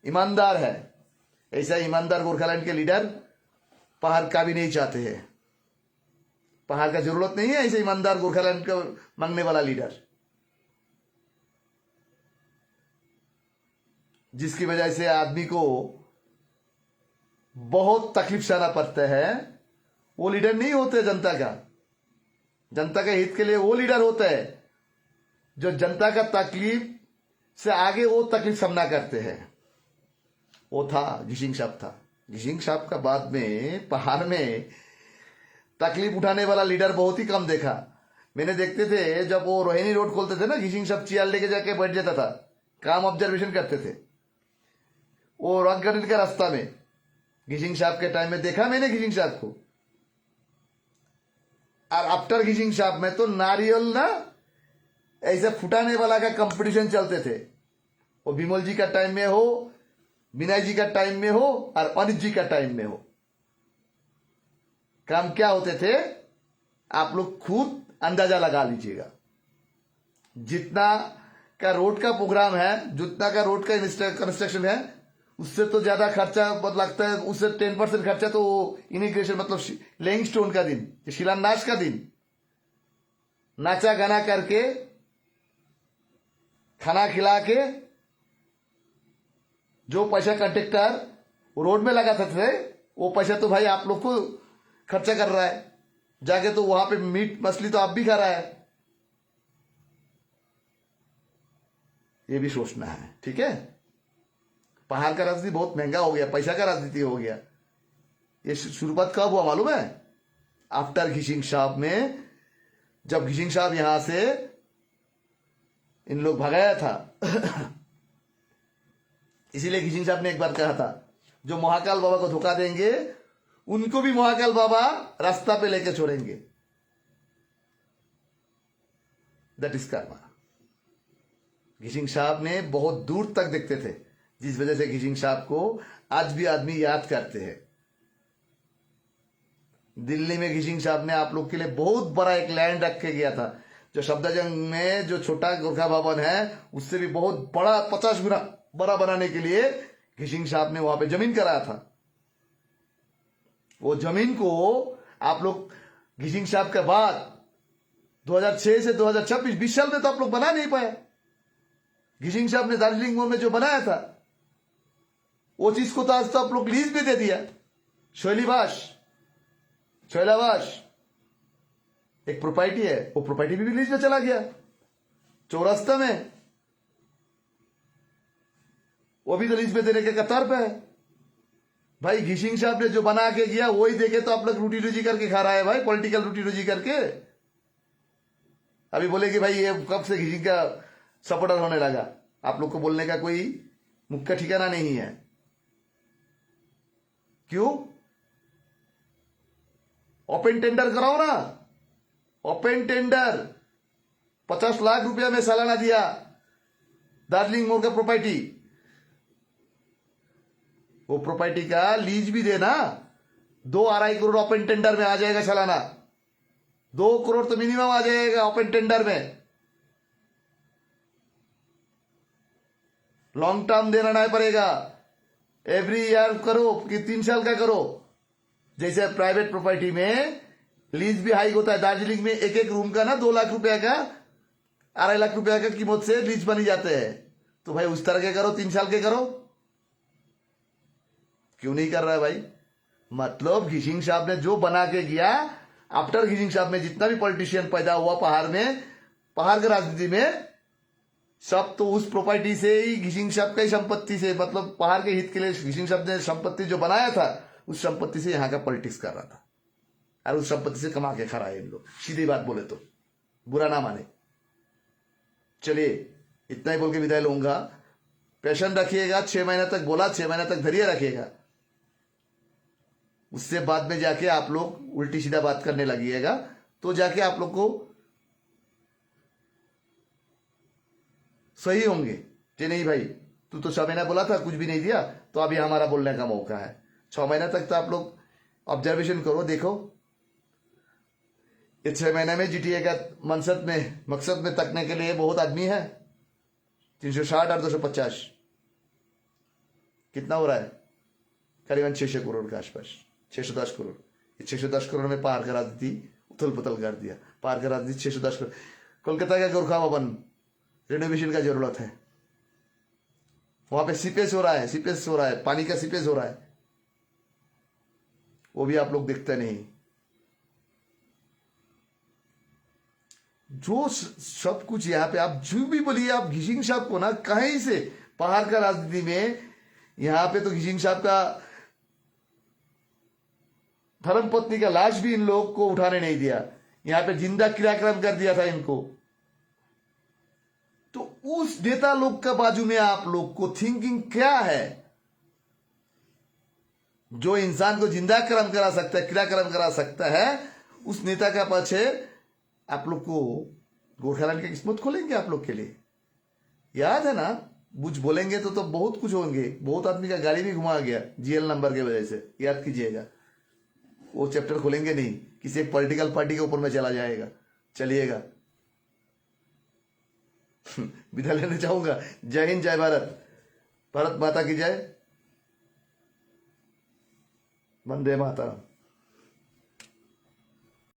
S1: ईमानदार है। ऐसा ईमानदार गोरखालैंड के लीडर पहाड़ का भी नहीं चाहते हैं। पहाड़ का जरूरत नहीं है ऐसे ईमानदार गोरखालैंड का मांगने वाला लीडर, जिसकी वजह से आदमी को बहुत तकलीफ सहना पड़ता है। वो लीडर नहीं होते जनता का। जनता के हित के लिए वो लीडर होता है जो जनता का तकलीफ से आगे वो तकलीफ सामना करते हैं। वो था घिशिंग साहब था। घिशिंग साहब का बाद में पहाड़ में तकलीफ उठाने वाला लीडर बहुत ही कम देखा। मैंने देखते थे जब वो रोहिणी रोड खोलते थे ना, घिशिंग साहब चेयर लेके जाके बैठ जाता था, काम ऑब्जर्वेशन करते थे वो रॉक गार्डन का रास्ता में। घिशिंग साहब के टाइम में देखा मैंने घिशिंग साहब को। और आफ्टर घिशिंग साहब में तो नारियल ना ऐसे फुटाने वाला का कंपटीशन चलते थे। वो विमल जी का टाइम में हो, विनय जी का टाइम में हो और अनित जी का टाइम में हो, काम क्या होते थे आप लोग खुद अंदाजा लगा लीजिएगा। जितना का रोड का प्रोग्राम है, जितना का रोड का कंस्ट्रक्शन है, उससे तो ज्यादा खर्चा लगता है। उससे 10% खर्चा तो इनिग्रेशन मतलब लेइंग स्टोन का दिन, शिलान्यास का दिन, नाचा गाना करके, खाना खिला के जो पैसा कंट्रेक्टर रोड में लगाते थे, वो पैसा तो भाई आप लोग को खर्चा कर रहा है। जाके तो वहां पे मीट मछली तो आप भी खा रहा है। ये भी सोचना है, ठीक है। पहाड़ का राजनीति बहुत महंगा हो गया, पैसा का राजनीति हो गया। ये शुरुआत कब हुआ मालूम है? आफ्टर घिशिंग साहब में, जब घिशिंग साहब यहां से इन लोग भगाया था इसीलिए घिशिंग साहब ने एक बार कहा था जो महाकाल बाबा को धोखा देंगे उनको भी महाकाल बाबा रास्ता पे लेके छोड़ेंगे। That is Karma. घिशिंग साहब ने बहुत दूर तक देखते थे, जिस वजह से घिशिंग साहब को आज भी आदमी याद करते हैं। दिल्ली में घिशिंग साहब ने आप लोग के लिए बहुत बड़ा एक लैंड रख के गया था, जो सफदरजंग में जो छोटा गोरखा भवन है उससे भी बहुत बड़ा 50 गुना बड़ा बनाने के लिए घिशिंग साहब ने वहां पे जमीन कराया था। वो जमीन को आप लोग घिशिंग साहब के बाद 2006 से 2026 20 साल में तो आप लोग बना नहीं पाए। घिशिंग साहब ने दार्जिलिंग में जो बनाया था वो चीज को तो आज तो आप लोग लीज में दे दिया। शैलावास एक प्रॉपर्टी है, वो प्रॉपर्टी भी लीज में चला गया चौरास्ता में, वो भी तो लीज में देने के कतार पे है। भाई घिशिंग साहब ने जो बना के गया वही देखे तो आप लोग रोटी रोजी करके खा रहा है भाई, पॉलिटिकल रोटी रोजी करके। अभी बोले कि भाई ये कब से घिशिंग का सपोर्टर होने लगा। आप लोग को बोलने का कोई मुख का ठिकाना नहीं है। क्यों? ओपन टेंडर कराओ ना, ओपन टेंडर। 50 लाख रुपया में सालाना दिया दार्जिलिंग मोड़ का प्रॉपर्टी। वो प्रॉपर्टी का लीज भी देना, 2 अढ़ाई करोड़ ओपन टेंडर में आ जाएगा सालाना। 2 करोड़ तो मिनिमम आ जाएगा ओपन टेंडर में। लॉन्ग टर्म देना नहीं पड़ेगा, एवरी ईयर करो कि 3 साल का करो। जैसे प्राइवेट प्रॉपर्टी में लीज भी हाइक होता है। दार्जिलिंग में एक एक रूम का ना 2 लाख रुपया का, 2.5 लाख रुपया का कीमत से लीज बनी जाते हैं। तो भाई उस तरह के करो, 3 साल के करो। क्यों नहीं कर रहा है भाई? मतलब घिसिंग साहब ने जो बना के गया, आफ्टर घिसिंग साहब में जितना भी पॉलिटिशियन पैदा हुआ पहाड़ में, पहाड़ की राजनीति में, सब तो उस प्रॉपर्टी से ही, घिसिंग साहब का ही संपत्ति से, मतलब पहाड़ के हित के लिए घिसिंग साहब ने संपत्ति जो बनाया था, उस संपत्ति से यहाँ का पॉलिटिक्स कर रहा था और उस संपत्ति से कमा के खा रहा है इन लोग। सीधी बात बोले तो, बुरा ना माने। चलिए इतना ही बोल के विदाई लूंगा। पैशन रखिएगा, 6 महीने तक बोला, 6 महीने तक धैर्य रखिएगा। उससे बाद में जाके आप लोग उल्टी सीधा बात करने लगिएगा, तो जाके आप लोग को सही होंगे कि नहीं भाई तू तो 6 महीना बोला था, कुछ भी नहीं दिया, तो अभी हमारा बोलने का मौका है। 6 महीने तक तो आप लोग ऑब्जर्वेशन करो, देखो ये 6 महीने में जीटीए का मकसद में तकने के लिए बहुत आदमी है। 360 और 250 कितना हो रहा है? करीबन 600 करोड़ के आसपास, 610 करोड़। 610 करोड़ में पार करा दी, उथल पुथल कर दिया, पार करा दी 610 करोड़। कोलकाता का गोरखा भवन रेनोवेशन का जरूरत है। वहां पे सीपेज हो रहा है, पानी का सीपेज हो रहा है, वो भी आप लोग देखते नहीं। जो सब कुछ यहाँ पे आप जो भी बोलिए, आप घिसिंग साहब को ना कहीं से, पहाड़ का राजनीति में यहाँ पे तो घिसिंग साहब का धर्म पत्नी का लाश भी इन लोग को उठाने नहीं दिया, यहाँ पे जिंदा क्रियाक्रम कर दिया था इनको। तो उस नेता लोग का बाजू में आप लोग को थिंकिंग क्या है? जो इंसान को जिंदा कर्म करा सकता है, क्रियाक्रम करा सकता है, उस नेता का पीछे आप लोग को गोरखालैंड की किस्मत खोलेंगे आप लोग के लिए। याद है ना, कुछ बोलेंगे तो बहुत कुछ होंगे। बहुत आदमी का गाड़ी भी घुमा गया जीएल नंबर के वजह से, याद कीजिएगा। वो चैप्टर खोलेंगे नहीं, किसी एक पॉलिटिकल पार्टी के ऊपर में चला जाएगा। चलिएगा विदा लेने चाहूंगा। जय हिंद, जय भारत, भारत माता की जय, वंदे मातरम।